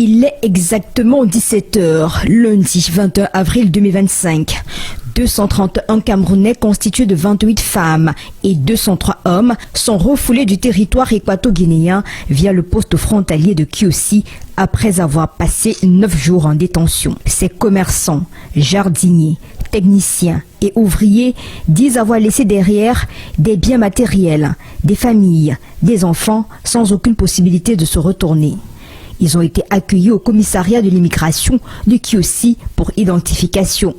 Il est exactement 17 h, lundi 21 avril 2025. 231 Camerounais constitués de 28 femmes et 203 hommes sont refoulés du territoire équato-guinéen via le poste frontalier de Kiossi après avoir passé 9 jours en détention. Ces commerçants, jardiniers, techniciens et ouvriers disent avoir laissé derrière des biens matériels, des familles, des enfants sans aucune possibilité de se retourner. Ils ont été accueillis au commissariat de l'immigration de Kiossi pour identification.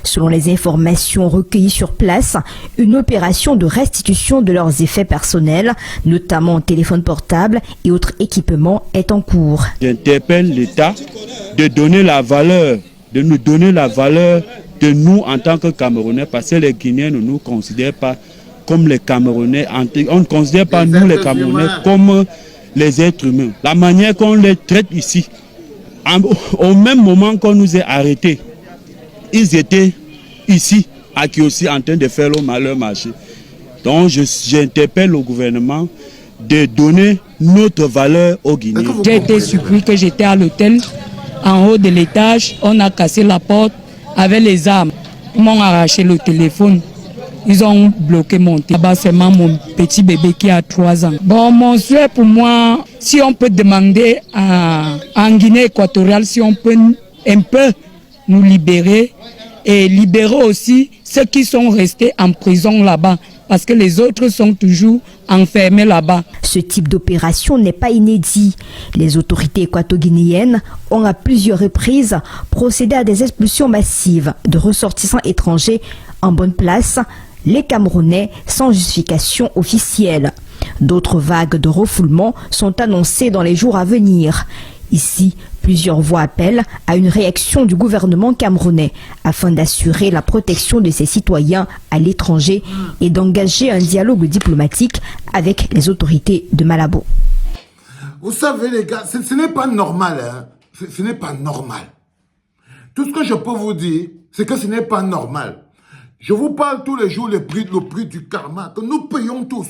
Selon les informations recueillies sur place, une opération de restitution de leurs effets personnels, notamment téléphones portables et autres équipements, est en cours. J'interpelle l'État de donner la valeur, de nous donner la valeur de nous en tant que Camerounais, parce que les Guinéens ne nous considèrent pas comme les Camerounais. On ne considère pas nous les Camerounais comme les êtres humains. La manière qu'on les traite ici, au même moment qu'on nous a arrêtés, ils étaient ici, à Kiossi, en train de faire leur marché. Donc, j'interpelle le gouvernement de donner notre valeur aux Guinéens. J'ai été surpris que j'étais à l'hôtel, en haut de l'étage, on a cassé la porte avec les armes. Ils m'ont arraché le téléphone. Ils ont bloqué mon téléphone. Là-bas, c'est mon petit bébé qui a 3 ans. Bon, mon souhait pour moi, si on peut demander en Guinée équatoriale, si on peut un peu nous libérer et libérer aussi ceux qui sont restés en prison là-bas, parce que les autres sont toujours enfermés là-bas. Ce type d'opération n'est pas inédit. Les autorités équato-guinéennes ont à plusieurs reprises procédé à des expulsions massives de ressortissants étrangers en bonne place, les Camerounais sans justification officielle. D'autres vagues de refoulement sont annoncées dans les jours à venir. Ici, plusieurs voix appellent à une réaction du gouvernement camerounais afin d'assurer la protection de ses citoyens à l'étranger et d'engager un dialogue diplomatique avec les autorités de Malabo. Vous savez les gars, ce n'est pas normal. Hein? Ce n'est pas normal. Tout ce que je peux vous dire, c'est que ce n'est pas normal. Je vous parle tous les jours le prix du karma que nous payons tous.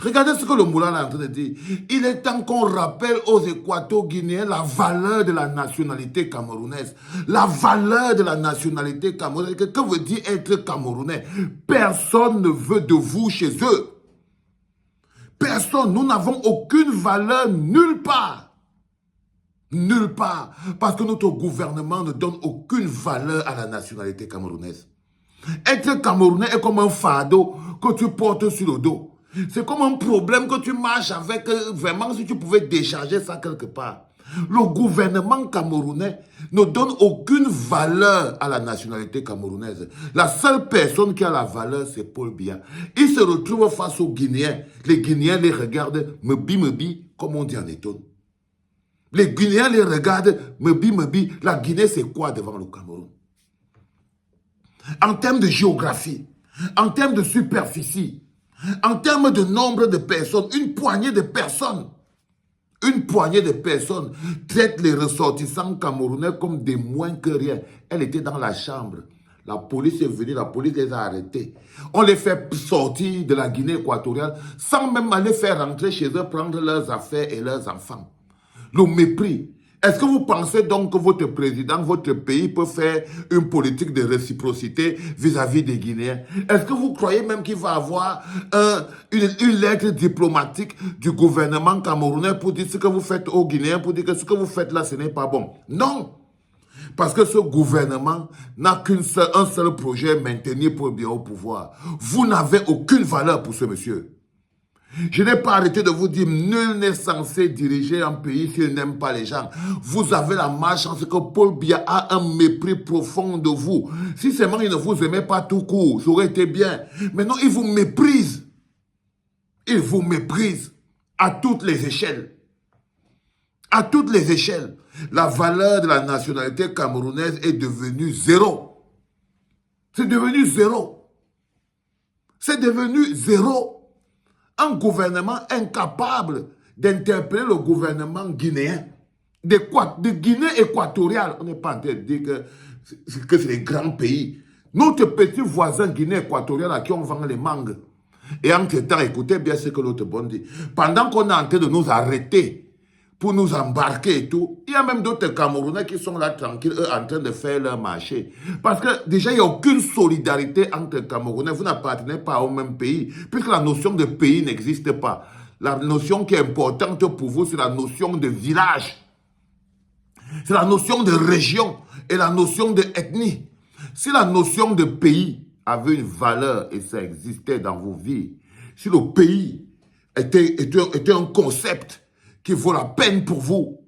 Regardez ce que le Moulin est en train de dire. Il est temps qu'on rappelle aux Équato-Guinéens la valeur de la nationalité camerounaise. La valeur de la nationalité camerounaise. Que veut dire être Camerounais? Personne ne veut de vous chez eux. Personne. Nous n'avons aucune valeur nulle part. Nulle part. Parce que notre gouvernement ne donne aucune valeur à la nationalité camerounaise. Être Camerounais est comme un fardeau que tu portes sur le dos. C'est comme un problème que tu marches avec, vraiment, si tu pouvais décharger ça quelque part. Le gouvernement camerounais ne donne aucune valeur à la nationalité camerounaise. La seule personne qui a la valeur, c'est Paul Biya. Il se retrouve face aux Guinéens. Les Guinéens les regardent, mebi, comme on dit en étonne. Les Guinéens les regardent, mebi. La Guinée, c'est quoi devant le Cameroun? En termes de géographie, en termes de superficie, en termes de nombre de personnes, une poignée de personnes traite les ressortissants camerounais comme des moins que rien. Elle était dans la chambre. La police est venue, la police les a arrêtés. On les fait sortir de la Guinée équatoriale sans même aller faire rentrer chez eux, prendre leurs affaires et leurs enfants. Le mépris. Est-ce que vous pensez donc que votre président, votre pays peut faire une politique de réciprocité vis-à-vis des Guinéens? Est-ce que vous croyez même qu'il va avoir une lettre diplomatique du gouvernement camerounais pour dire ce que vous faites aux Guinéens, pour dire que ce que vous faites là, ce n'est pas bon? Non! Parce que ce gouvernement n'a qu'un seul projet, maintenir Paul Biya au pouvoir. Vous n'avez aucune valeur pour ce monsieur. Je n'ai pas arrêté de vous dire, nul n'est censé diriger un pays s'il n'aime pas les gens. Vous avez la malchance que Paul Biya a un mépris profond de vous. Si seulement il ne vous aimait pas tout court, ça aurait été bien. Maintenant, il vous méprise. Il vous méprise à toutes les échelles. À toutes les échelles. La valeur de la nationalité camerounaise est devenue zéro. C'est devenu zéro. C'est devenu zéro. Un gouvernement incapable d'interpeller le gouvernement guinéen, de Guinée équatoriale. On n'est pas en train de dire que c'est les grands pays. Notre petit voisin Guinée équatoriale à qui on vend les mangues. Et en ce temps, écoutez bien ce que l'autre bon dit. Pendant qu'on est en train de nous arrêter pour nous embarquer et tout. Il y a même d'autres Camerounais qui sont là tranquilles, eux, en train de faire leur marché. Parce que déjà, il n'y a aucune solidarité entre Camerounais. Vous n'appartenez pas au même pays, puisque la notion de pays n'existe pas. La notion qui est importante pour vous, c'est la notion de village. C'est la notion de région et la notion d'ethnie. Si la notion de pays avait une valeur et ça existait dans vos vies, si le pays était un concept qui vaut la peine pour vous,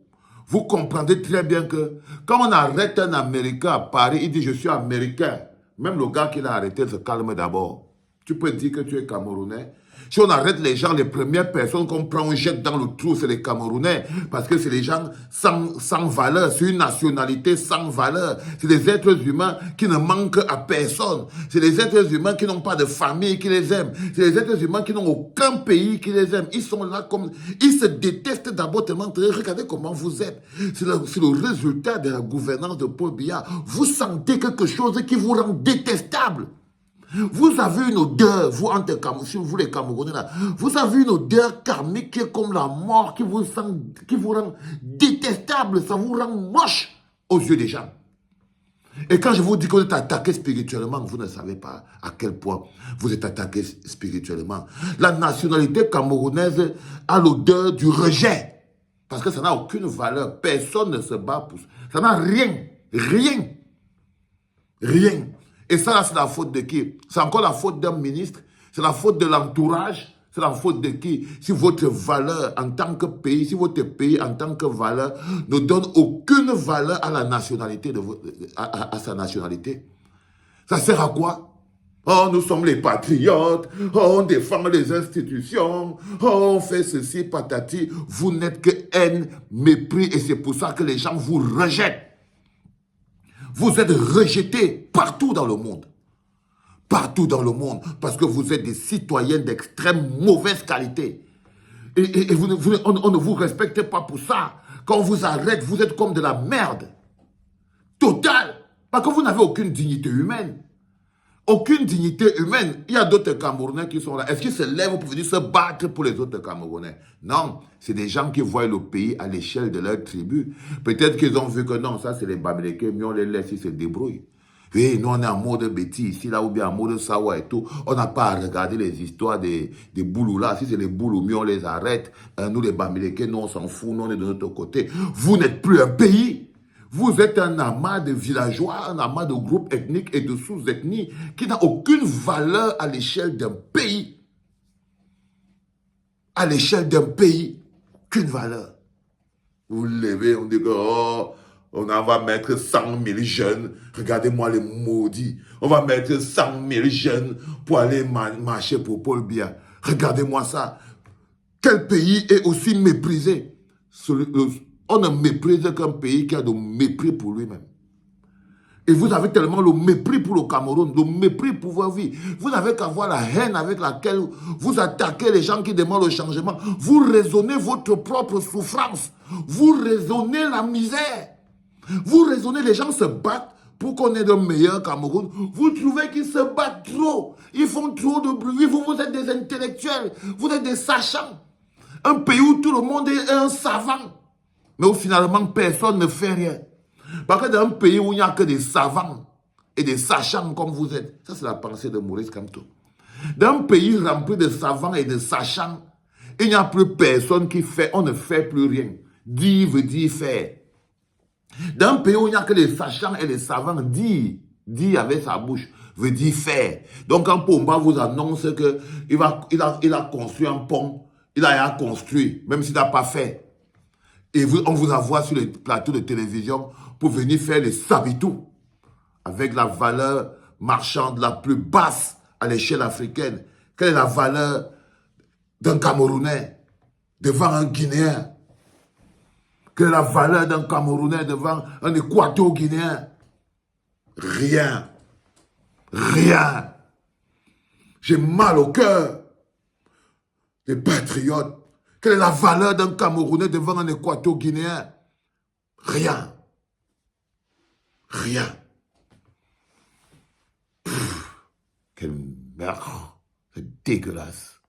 vous comprendrez très bien que quand on arrête un Américain à Paris, il dit « je suis Américain ». Même le gars qui l'a arrêté se calme d'abord. Tu peux dire que tu es Camerounais. Si on arrête les gens, les premières personnes qu'on prend, on jette dans le trou, c'est les Camerounais. Parce que c'est les gens sans valeur. C'est une nationalité sans valeur. C'est des êtres humains qui ne manquent à personne. C'est des êtres humains qui n'ont pas de famille qui les aime. C'est des êtres humains qui n'ont aucun pays qui les aime. Ils sont là comme... Ils se détestent d'abord tellement. Regardez comment vous êtes. C'est le résultat de la gouvernance de Paul Biya. Vous sentez quelque chose qui vous rend détestable. Vous avez une odeur, vous les Camerounais là, vous avez une odeur karmique qui est comme la mort, qui vous rend détestable, ça vous rend moche aux yeux des gens. Et quand je vous dis que vous êtes attaqué spirituellement, vous ne savez pas à quel point vous êtes attaqué spirituellement. La nationalité camerounaise a l'odeur du rejet, parce que ça n'a aucune valeur, personne ne se bat pour ça. Ça n'a rien, rien, rien. Et ça, là, c'est la faute de qui? C'est encore la faute d'un ministre? C'est la faute de l'entourage? C'est la faute de qui? Si votre valeur en tant que pays, si votre pays en tant que valeur ne donne aucune valeur à la nationalité, à sa nationalité, ça sert à quoi? Oh, nous sommes les patriotes, oh, on défend les institutions, oh, on fait ceci, patati. Vous n'êtes que haine, mépris, et c'est pour ça que les gens vous rejettent. Vous êtes rejetés partout dans le monde. Partout dans le monde. Parce que vous êtes des citoyens d'extrême mauvaise qualité. Et on ne vous respecte pas pour ça. Quand on vous arrête, vous êtes comme de la merde. Totale. Parce que vous n'avez aucune dignité humaine. Aucune dignité humaine. Il y a d'autres Camerounais qui sont là. Est-ce qu'ils se lèvent pour venir se battre pour les autres Camerounais? Non. C'est des gens qui voient le pays à l'échelle de leur tribu. Peut-être qu'ils ont vu que non, ça c'est les Bamileke, mais on les laisse, ils se débrouillent. Oui, nous on est en mode bêtise ici, là, ou bien en mode sawa et tout. On n'a pas à regarder les histoires des boulous là. Si c'est les boulous, mieux on les arrête. Nous les Bamileke, nous on s'en fout, nous on est de notre côté. Vous n'êtes plus un pays. Vous êtes un amas de villageois, un amas de groupes ethniques et de sous-ethnies qui n'a aucune valeur à l'échelle d'un pays. À l'échelle d'un pays, aucune valeur. Vous levez, on dit que oh, on va mettre 100 000 jeunes. Regardez-moi les maudits. On va mettre 100 000 jeunes pour aller marcher pour Paul Biya. Regardez-moi ça. Quel pays est aussi méprisé? On ne méprise qu'un pays qui a de mépris pour lui-même. Et vous avez tellement le mépris pour le Cameroun, le mépris pour vos vies. Vous n'avez qu'à voir la haine avec laquelle vous attaquez les gens qui demandent le changement. Vous raisonnez votre propre souffrance. Vous raisonnez la misère. Vous raisonnez les gens se battent pour qu'on ait de meilleurs Cameroun. Vous trouvez qu'ils se battent trop. Ils font trop de bruit. Vous êtes des intellectuels. Vous êtes des sachants. Un pays où tout le monde est un savant. Mais où finalement personne ne fait rien. Parce que dans un pays où il n'y a que des savants et des sachants comme vous êtes, ça c'est la pensée de Maurice Kamto. Dans un pays rempli de savants et de sachants, il n'y a plus personne qui fait, on ne fait plus rien. Dire veut dire faire. Dans un pays où il n'y a que des sachants et des savants, dire avec sa bouche veut dire faire. Donc quand Pomba vous annonce qu'il a construit un pont, il a construit, même s'il n'a pas fait. Et on vous envoie sur les plateaux de télévision pour venir faire les sabitous avec la valeur marchande la plus basse à l'échelle africaine. Quelle est la valeur d'un Camerounais devant un Guinéen? Quelle est la valeur d'un Camerounais devant un Équato-Guinéen? Rien. Rien. J'ai mal au cœur. Les patriotes. Quelle est la valeur d'un Camerounais devant un Équato-Guinéen? Rien. Rien. Quelle merde. C'est dégueulasse.